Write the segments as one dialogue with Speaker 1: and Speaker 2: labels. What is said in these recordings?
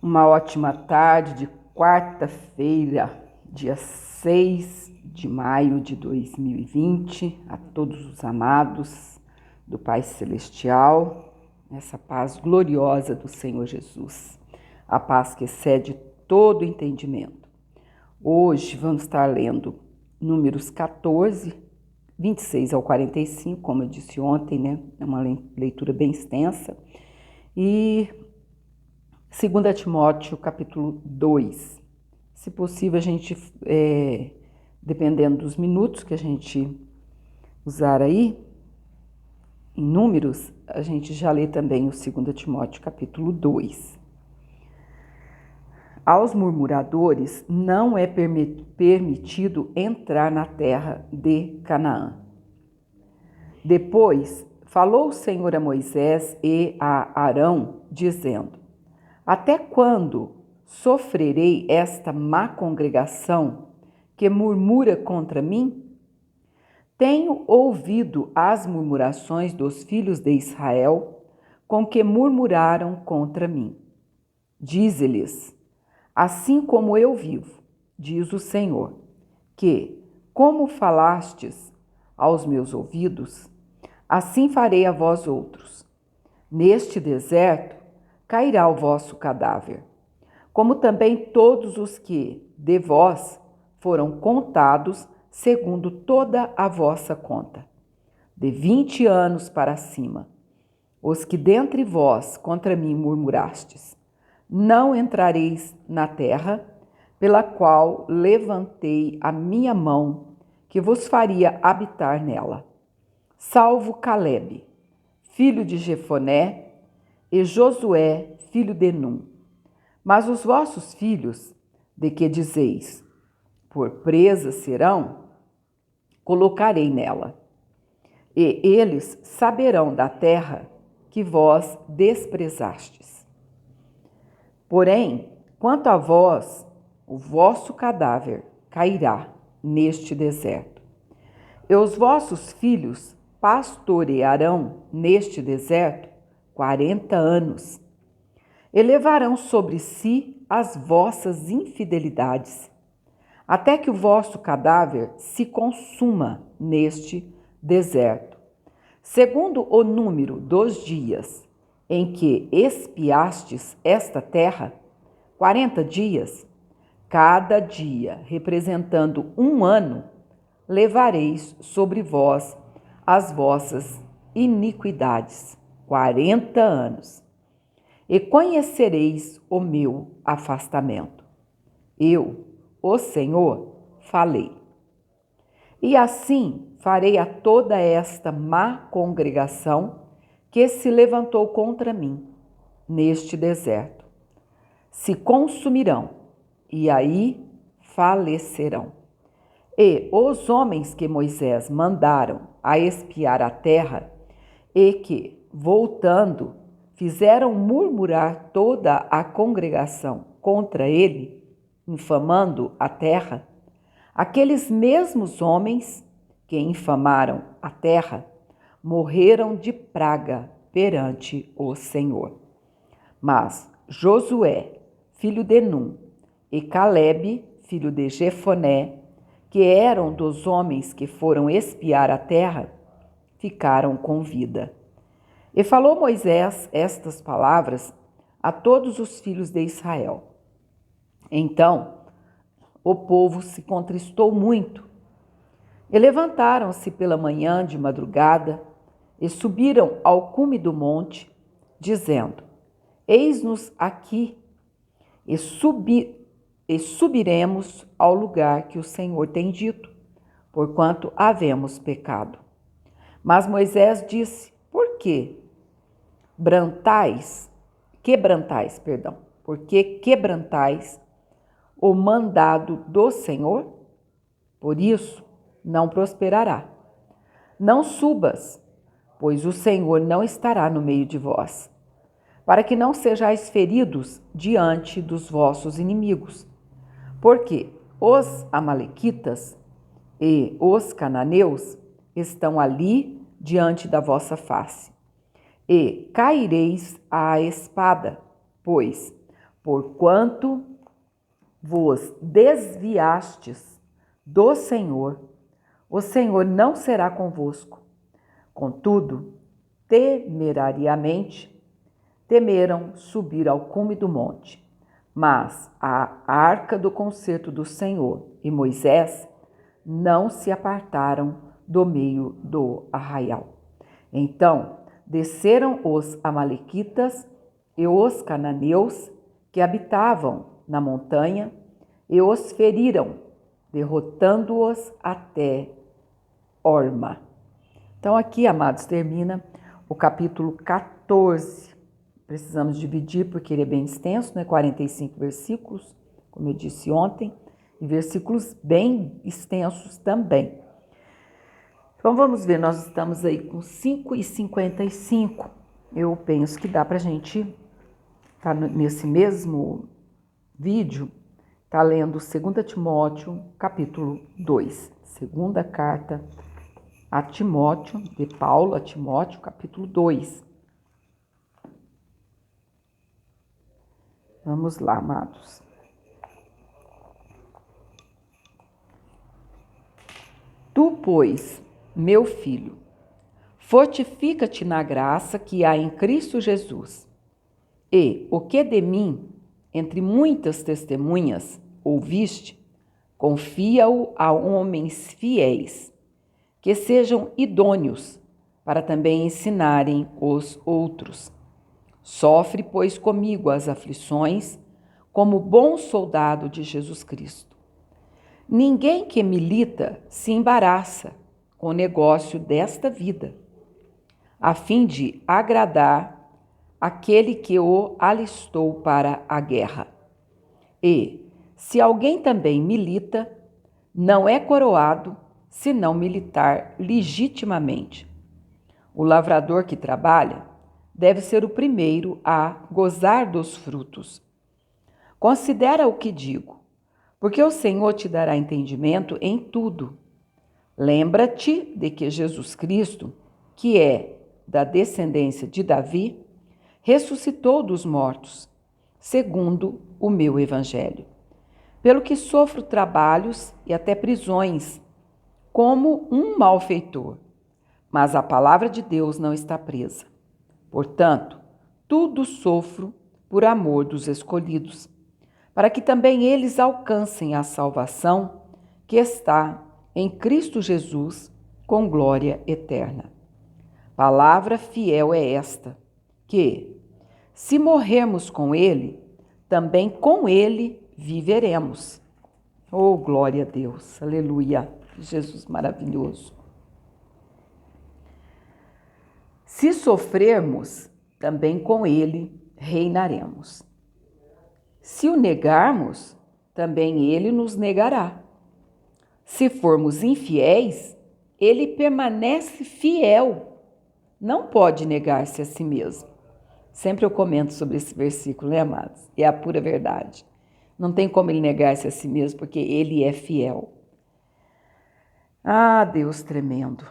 Speaker 1: Uma ótima tarde de quarta-feira, dia 6 de maio de 2020, a todos os amados do Pai Celestial, essa paz gloriosa do Senhor Jesus, a paz que excede todo entendimento. Hoje vamos estar lendo Números 14, 26 ao 45, como eu disse ontem, né? É uma leitura bem extensa. E 2 Timóteo, capítulo 2. Se possível, a gente, dependendo dos minutos que a gente usar aí, em números, a gente já lê também o 2 Timóteo, capítulo 2. Aos murmuradores não é permitido entrar na terra de Canaã. Depois, falou o Senhor a Moisés e a Arão, dizendo: Até quando sofrerei esta má congregação que murmura contra mim? Tenho ouvido as murmurações dos filhos de Israel, com que murmuraram contra mim. Dize-lhes: Assim como eu vivo, diz o Senhor, que, como falastes aos meus ouvidos, assim farei a vós outros. Neste deserto cairá o vosso cadáver, como também todos os que de vós foram contados segundo toda a vossa conta, de 20 anos para cima, os que dentre vós contra mim murmurastes. Não entrareis na terra, pela qual levantei a minha mão, que vos faria habitar nela, salvo Calebe, filho de Jefoné, e Josué, filho de Num. Mas os vossos filhos, de que dizeis, por presa serão, colocarei nela. E eles saberão da terra que vós desprezastes. Porém, quanto a vós, o vosso cadáver cairá neste deserto. E os vossos filhos pastorearão neste deserto 40 anos. E levarão sobre si as vossas infidelidades, até que o vosso cadáver se consuma neste deserto. Segundo o número dos dias em que espiastes esta terra, 40 dias, cada dia representando um ano, levareis sobre vós as vossas iniquidades, 40 anos. E conhecereis o meu afastamento. Eu, o Senhor, falei. E assim farei a toda esta má congregação que se levantou contra mim neste deserto. Se consumirão e aí falecerão. E os homens que Moisés mandaram a espiar a terra e que, voltando, fizeram murmurar toda a congregação contra ele, infamando a terra, aqueles mesmos homens que infamaram a terra morreram de praga perante o Senhor. Mas Josué, filho de Num, e Calebe, filho de Jefoné, que eram dos homens que foram espiar a terra, ficaram com vida. E falou Moisés estas palavras a todos os filhos de Israel. Então o povo se contristou muito. E levantaram-se pela manhã de madrugada e subiram ao cume do monte, dizendo: Eis-nos aqui, e subiremos ao lugar que o Senhor tem dito, porquanto havemos pecado. Mas Moisés disse: Por que quebrantais o mandado do Senhor? Por isso não prosperará. Não subas, pois o Senhor não estará no meio de vós, para que não sejais feridos diante dos vossos inimigos. Porque os amalequitas e os cananeus estão ali diante da vossa face. E caireis à espada, pois Porquanto vos desviastes do Senhor, o Senhor não será convosco. Contudo, temerariamente temeram subir ao cume do monte. Mas a arca do concerto do Senhor e Moisés não se apartaram do meio do arraial. Então desceram os amalequitas e os cananeus que habitavam na montanha e os feriram, derrotando-os até Horma. Então aqui, amados, termina o capítulo 14. Precisamos dividir porque ele é bem extenso, né? 45 versículos, como eu disse ontem, e versículos bem extensos também. Então vamos ver, nós estamos aí com 5:55. Eu penso que dá para a gente estar nesse mesmo vídeo, tá lendo 2 Timóteo, capítulo 2. Segunda carta a Timóteo, de Paulo a Timóteo, capítulo 2. Vamos lá, amados. Tu, pois, meu filho, fortifica-te na graça que há em Cristo Jesus. E o que de mim, entre muitas testemunhas, ouviste, confia-o a homens fiéis, que sejam idôneos para também ensinarem os outros. Sofre, pois, comigo as aflições, como bom soldado de Jesus Cristo. Ninguém que milita se embaraça com o negócio desta vida, a fim de agradar aquele que o alistou para a guerra. E, se alguém também milita, não é coroado se não militar legitimamente. O lavrador que trabalha deve ser o primeiro a gozar dos frutos. Considera o que digo, porque o Senhor te dará entendimento em tudo. Lembra-te de que Jesus Cristo, que é da descendência de Davi, ressuscitou dos mortos, segundo o meu evangelho. Pelo que sofro trabalhos e até prisões, como um malfeitor, mas a palavra de Deus não está presa. Portanto, tudo sofro por amor dos escolhidos, para que também eles alcancem a salvação que está em Cristo Jesus com glória eterna. Palavra fiel é esta, que, se morrermos com ele, também com ele viveremos. Oh, glória a Deus, aleluia, Jesus maravilhoso. Se sofrermos, também com ele reinaremos. Se o negarmos, também ele nos negará. Se formos infiéis, ele permanece fiel. Não pode negar-se a si mesmo. Sempre eu comento sobre esse versículo, né, amados? É a pura verdade. Não tem como ele negar-se a si mesmo, porque ele é fiel. Ah, Deus tremendo.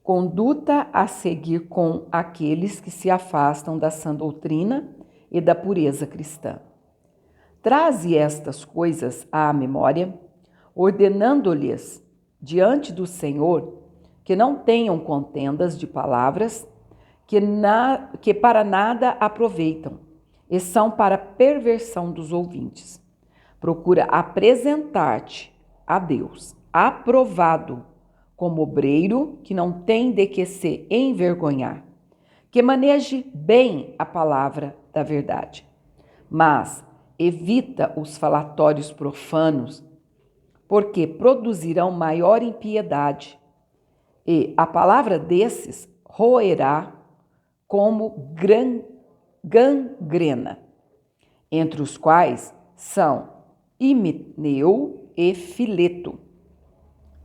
Speaker 1: Conduta a seguir com aqueles que se afastam da sã doutrina e da pureza cristã. Traze estas coisas à memória, ordenando-lhes diante do Senhor que não tenham contendas de palavras que para nada aproveitam e são para perversão dos ouvintes. Procura apresentar-te a Deus, aprovado, como obreiro que não tem de que se envergonhar, que maneje bem a palavra da verdade. Mas evita os falatórios profanos, porque produzirão maior impiedade, e a palavra desses roerá como gangrena, entre os quais são Himeneu e Fileto.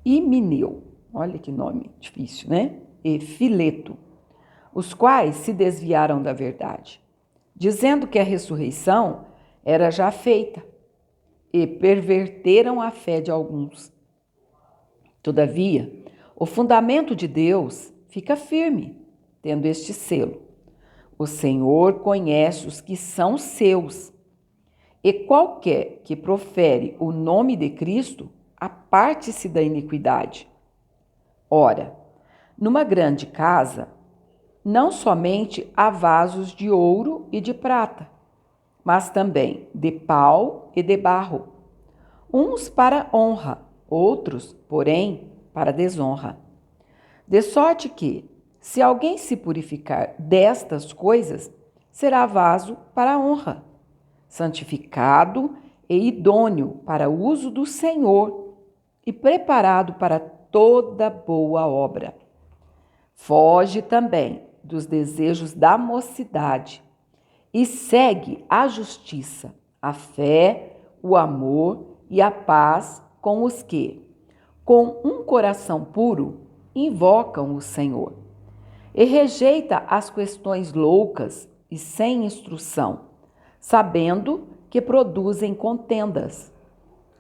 Speaker 1: Himeneu, olha que nome difícil, né? E Fileto, os quais se desviaram da verdade, dizendo que a ressurreição era já feita, e perverteram a fé de alguns. Todavia, o fundamento de Deus fica firme, tendo este selo: o Senhor conhece os que são seus, E qualquer que profere o nome de Cristo, aparte-se da iniquidade. Ora, numa grande casa, não somente há vasos de ouro e de prata, mas também de pau e de barro, uns para honra, outros, porém, para desonra. De sorte que, se alguém se purificar destas coisas, será vaso para honra, santificado e idôneo para o uso do Senhor e preparado para toda boa obra. Foge também dos desejos da mocidade e segue a justiça, a fé, o amor e a paz com os que, com um coração puro, invocam o Senhor. E rejeita as questões loucas e sem instrução, sabendo que produzem contendas.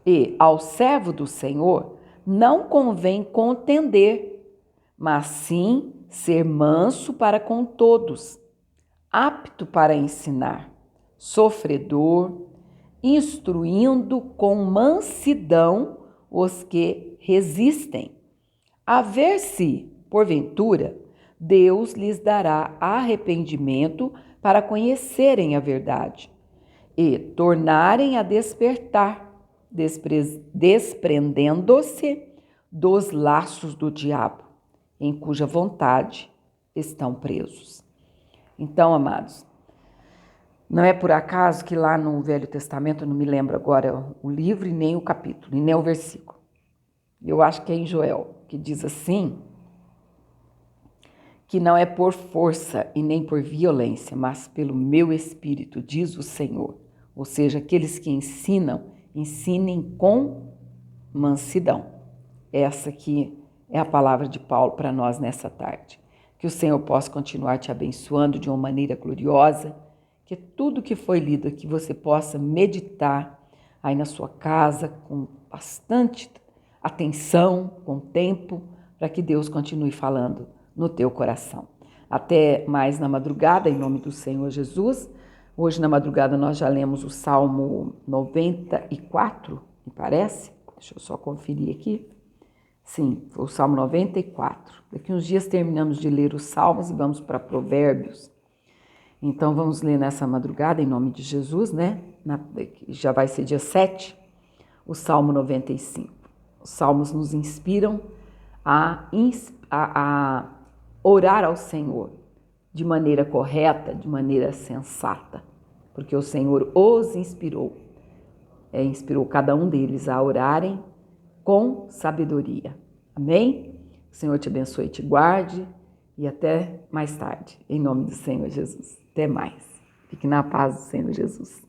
Speaker 1: E ao servo do Senhor não convém contender, mas sim ser manso para com todos, apto para ensinar, sofredor, instruindo com mansidão os que resistem, a ver se, porventura, Deus lhes dará arrependimento para conhecerem a verdade e tornarem a despertar, desprendendo-se dos laços do diabo, em cuja vontade estão presos. Então, amados, não é por acaso que lá no Velho Testamento, eu não me lembro agora o livro e nem o capítulo, e nem o versículo. Eu acho que é em Joel, que diz assim, que não é por força e nem por violência, mas pelo meu espírito, diz o Senhor. Ou seja, aqueles que ensinam, ensinem com mansidão. Essa aqui é a palavra de Paulo para nós nessa tarde. Que o Senhor possa continuar te abençoando de uma maneira gloriosa, que tudo que foi lido aqui você possa meditar aí na sua casa com bastante atenção, com tempo, para que Deus continue falando no teu coração. Até mais na madrugada, em nome do Senhor Jesus. Hoje na madrugada nós já lemos o Salmo 94, me parece. Deixa eu só conferir aqui. Sim, foi o Salmo 94. Daqui uns dias terminamos de ler os Salmos e vamos para Provérbios. Então vamos ler nessa madrugada, em nome de Jesus, né? Já vai ser dia 7, o Salmo 95. Os Salmos nos inspiram a orar ao Senhor de maneira correta, de maneira sensata, porque o Senhor os inspirou, inspirou cada um deles a orarem com sabedoria. Amém? O Senhor te abençoe e te guarde e até mais tarde, em nome do Senhor Jesus. Até mais. Fique na paz do Senhor Jesus.